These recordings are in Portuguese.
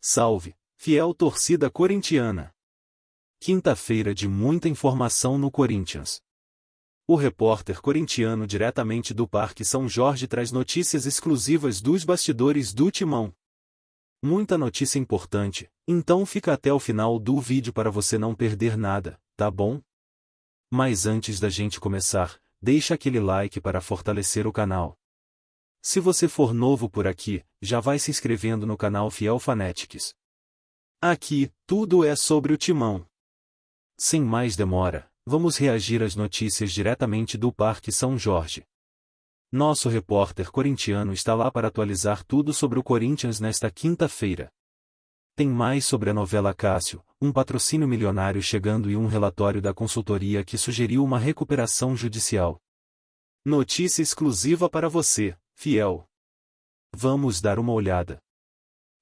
Salve, fiel torcida corintiana! Quinta-feira de muita informação no Corinthians. O repórter corintiano diretamente do Parque São Jorge traz notícias exclusivas dos bastidores do Timão. Muita notícia importante, então fica até o final do vídeo para você não perder nada, tá bom? Mas antes da gente começar, deixa aquele like para fortalecer o canal. Se você for novo por aqui, já vai se inscrevendo no canal Fiel Fanatics. Aqui, tudo é sobre o Timão. Sem mais demora, vamos reagir às notícias diretamente do Parque São Jorge. Nosso repórter corintiano está lá para atualizar tudo sobre o Corinthians nesta quinta-feira. Tem mais sobre a novela Cássio, um patrocínio milionário chegando e um relatório da consultoria que sugeriu uma recuperação judicial. Notícia exclusiva para você, fiel. Vamos dar uma olhada.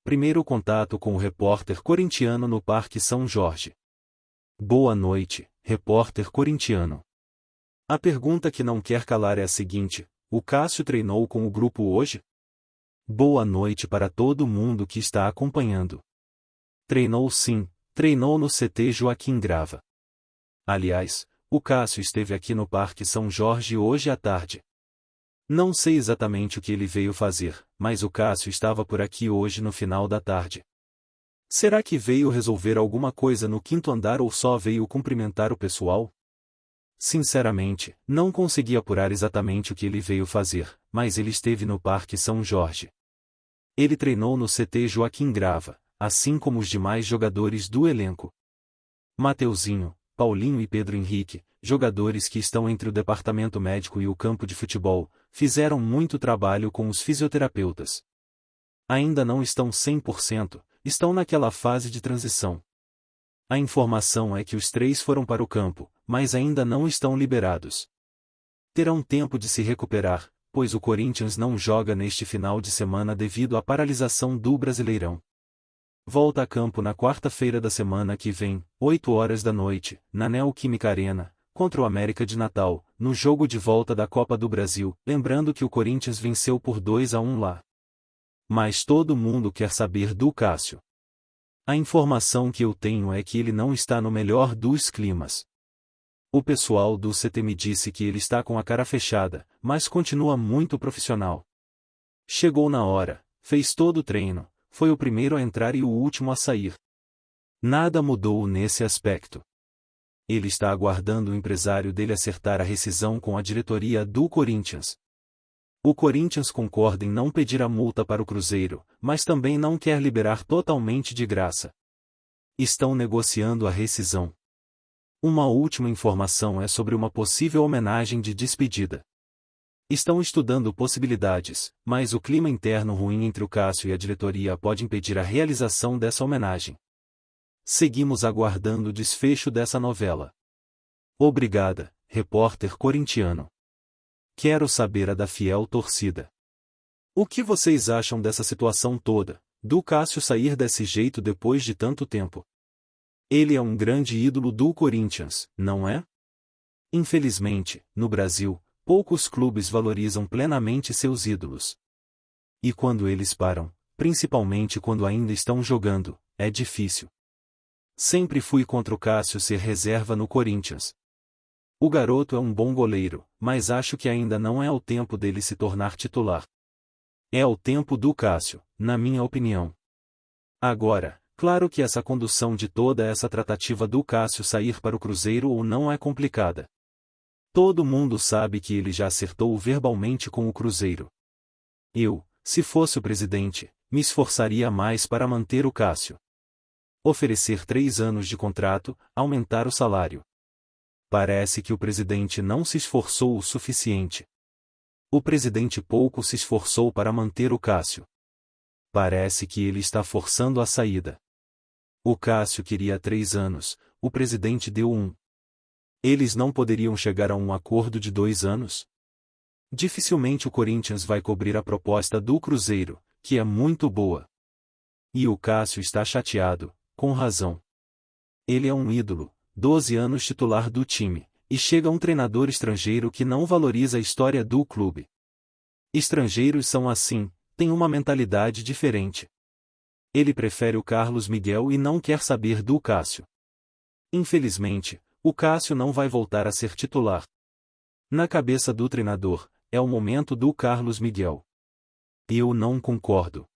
Primeiro contato com o repórter corintiano no Parque São Jorge. Boa noite, repórter corintiano. A pergunta que não quer calar é a seguinte: o Cássio treinou com o grupo hoje? Boa noite para todo mundo que está acompanhando. Treinou sim, treinou no CT Joaquim Grava. Aliás, o Cássio esteve aqui no Parque São Jorge hoje à tarde. Não sei exatamente o que ele veio fazer, mas o Cássio estava por aqui hoje no final da tarde. Será que veio resolver alguma coisa no quinto andar ou só veio cumprimentar o pessoal? Sinceramente, não consegui apurar exatamente o que ele veio fazer, mas ele esteve no Parque São Jorge. Ele treinou no CT Joaquim Grava, assim como os demais jogadores do elenco. Mateuzinho, Paulinho e Pedro Henrique, jogadores que estão entre o departamento médico e o campo de futebol, fizeram muito trabalho com os fisioterapeutas. Ainda não estão 100%, estão naquela fase de transição. A informação é que os três foram para o campo, mas ainda não estão liberados. Terão tempo de se recuperar, pois o Corinthians não joga neste final de semana devido à paralisação do Brasileirão. Volta a campo na quarta-feira da semana que vem, 8 horas da noite, na Neoquímica Arena, contra o América de Natal, no jogo de volta da Copa do Brasil, lembrando que o Corinthians venceu por 2-1 lá. Mas todo mundo quer saber do Cássio. A informação que eu tenho é que ele não está no melhor dos climas. O pessoal do CT me disse que ele está com a cara fechada, mas continua muito profissional. Chegou na hora, fez todo o treino, foi o primeiro a entrar e o último a sair. Nada mudou nesse aspecto. Ele está aguardando o empresário dele acertar a rescisão com a diretoria do Corinthians. O Corinthians concorda em não pedir a multa para o Cruzeiro, mas também não quer liberar totalmente de graça. Estão negociando a rescisão. Uma última informação é sobre uma possível homenagem de despedida. Estão estudando possibilidades, mas o clima interno ruim entre o Cássio e a diretoria pode impedir a realização dessa homenagem. Seguimos aguardando o desfecho dessa novela. Obrigada, repórter corintiano. Quero saber a da fiel torcida. O que vocês acham dessa situação toda, do Cássio sair desse jeito depois de tanto tempo? Ele é um grande ídolo do Corinthians, não é? Infelizmente, no Brasil, poucos clubes valorizam plenamente seus ídolos. E quando eles param, principalmente quando ainda estão jogando, é difícil. Sempre fui contra o Cássio ser reserva no Corinthians. O garoto é um bom goleiro, mas acho que ainda não é o tempo dele se tornar titular. É o tempo do Cássio, na minha opinião. Agora, claro que essa condução de toda essa tratativa do Cássio sair para o Cruzeiro ou não é complicada. Todo mundo sabe que ele já acertou verbalmente com o Cruzeiro. Eu, se fosse o presidente, me esforçaria mais para manter o Cássio. Oferecer 3 anos de contrato, aumentar o salário. Parece que o presidente não se esforçou o suficiente. O presidente pouco se esforçou para manter o Cássio. Parece que ele está forçando a saída. O Cássio queria 3 anos, o presidente deu 1. Eles não poderiam chegar a um acordo de 2 anos? Dificilmente o Corinthians vai cobrir a proposta do Cruzeiro, que é muito boa. E o Cássio está chateado, com razão. Ele é um ídolo. 12 anos titular do time, e chega um treinador estrangeiro que não valoriza a história do clube. Estrangeiros são assim, têm uma mentalidade diferente. Ele prefere o Carlos Miguel e não quer saber do Cássio. Infelizmente, o Cássio não vai voltar a ser titular. Na cabeça do treinador, é o momento do Carlos Miguel. Eu não concordo.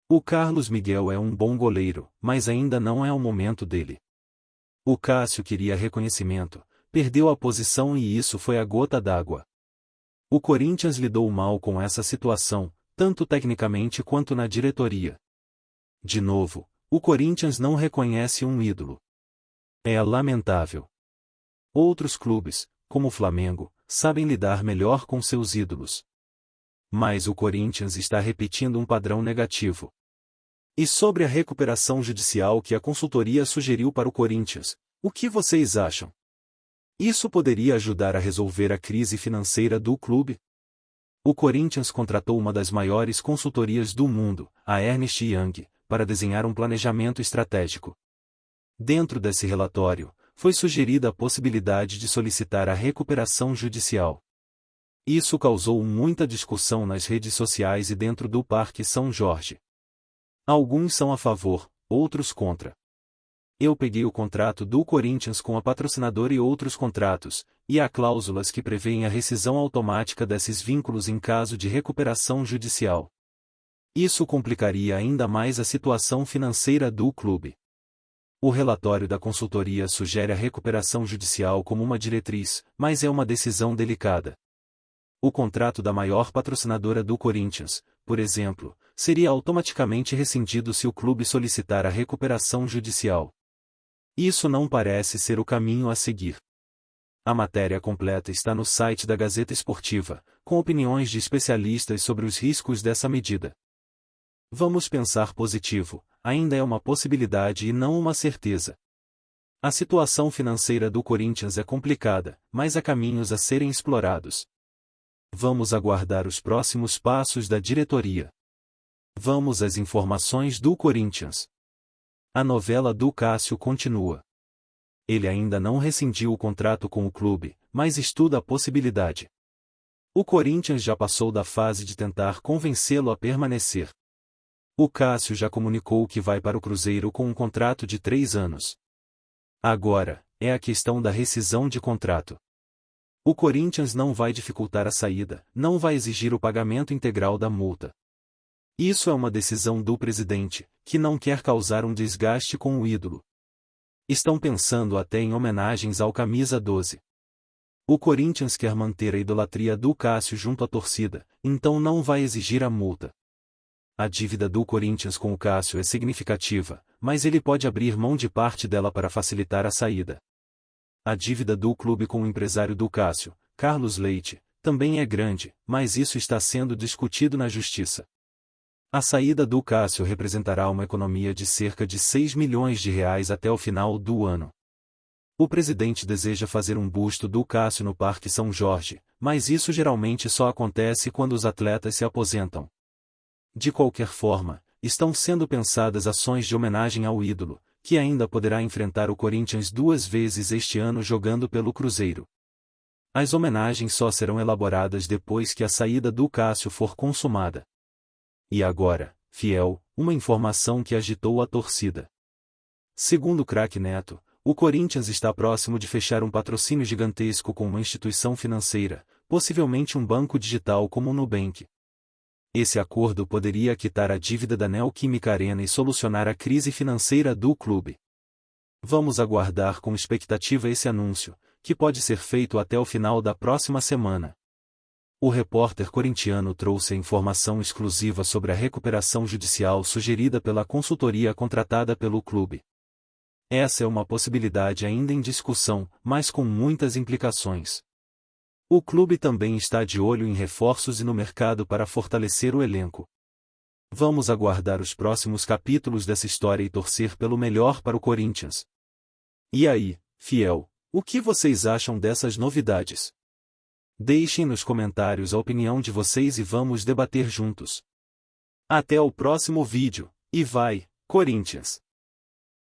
O Carlos Miguel é um bom goleiro, mas ainda não é o momento dele. O Cássio queria reconhecimento, perdeu a posição e isso foi a gota d'água. O Corinthians lidou mal com essa situação, tanto tecnicamente quanto na diretoria. De novo, o Corinthians não reconhece um ídolo. É lamentável. Outros clubes, como o Flamengo, sabem lidar melhor com seus ídolos. Mas o Corinthians está repetindo um padrão negativo. E sobre a recuperação judicial que a consultoria sugeriu para o Corinthians, o que vocês acham? Isso poderia ajudar a resolver a crise financeira do clube? O Corinthians contratou uma das maiores consultorias do mundo, a Ernst Young, para desenhar um planejamento estratégico. Dentro desse relatório, foi sugerida a possibilidade de solicitar a recuperação judicial. Isso causou muita discussão nas redes sociais e dentro do Parque São Jorge. Alguns são a favor, outros contra. Eu peguei o contrato do Corinthians com a patrocinadora e outros contratos, e há cláusulas que prevêem a rescisão automática desses vínculos em caso de recuperação judicial. Isso complicaria ainda mais a situação financeira do clube. O relatório da consultoria sugere a recuperação judicial como uma diretriz, mas é uma decisão delicada. O contrato da maior patrocinadora do Corinthians, por exemplo, seria automaticamente rescindido se o clube solicitar a recuperação judicial. Isso não parece ser o caminho a seguir. A matéria completa está no site da Gazeta Esportiva, com opiniões de especialistas sobre os riscos dessa medida. Vamos pensar positivo, ainda é uma possibilidade e não uma certeza. A situação financeira do Corinthians é complicada, mas há caminhos a serem explorados. Vamos aguardar os próximos passos da diretoria. Vamos às informações do Corinthians. A novela do Cássio continua. Ele ainda não rescindiu o contrato com o clube, mas estuda a possibilidade. O Corinthians já passou da fase de tentar convencê-lo a permanecer. O Cássio já comunicou que vai para o Cruzeiro com um contrato de 3 anos. Agora, é a questão da rescisão de contrato. O Corinthians não vai dificultar a saída, não vai exigir o pagamento integral da multa. Isso é uma decisão do presidente, que não quer causar um desgaste com o ídolo. Estão pensando até em homenagens ao camisa 12. O Corinthians quer manter a idolatria do Cássio junto à torcida, então não vai exigir a multa. A dívida do Corinthians com o Cássio é significativa, mas ele pode abrir mão de parte dela para facilitar a saída. A dívida do clube com o empresário do Cássio, Carlos Leite, também é grande, mas isso está sendo discutido na justiça. A saída do Cássio representará uma economia de cerca de 6 milhões de reais até o final do ano. O presidente deseja fazer um busto do Cássio no Parque São Jorge, mas isso geralmente só acontece quando os atletas se aposentam. De qualquer forma, estão sendo pensadas ações de homenagem ao ídolo, que ainda poderá enfrentar o Corinthians 2 vezes este ano jogando pelo Cruzeiro. As homenagens só serão elaboradas depois que a saída do Cássio for consumada. E agora, Fiel, uma informação que agitou a torcida. Segundo o craque Neto, o Corinthians está próximo de fechar um patrocínio gigantesco com uma instituição financeira, possivelmente um banco digital como o Nubank. Esse acordo poderia quitar a dívida da Neoquímica Arena e solucionar a crise financeira do clube. Vamos aguardar com expectativa esse anúncio, que pode ser feito até o final da próxima semana. O repórter corintiano trouxe a informação exclusiva sobre a recuperação judicial sugerida pela consultoria contratada pelo clube. Essa é uma possibilidade ainda em discussão, mas com muitas implicações. O clube também está de olho em reforços e no mercado para fortalecer o elenco. Vamos aguardar os próximos capítulos dessa história e torcer pelo melhor para o Corinthians. E aí, Fiel, o que vocês acham dessas novidades? Deixem nos comentários a opinião de vocês e vamos debater juntos. Até o próximo vídeo, e vai, Corinthians!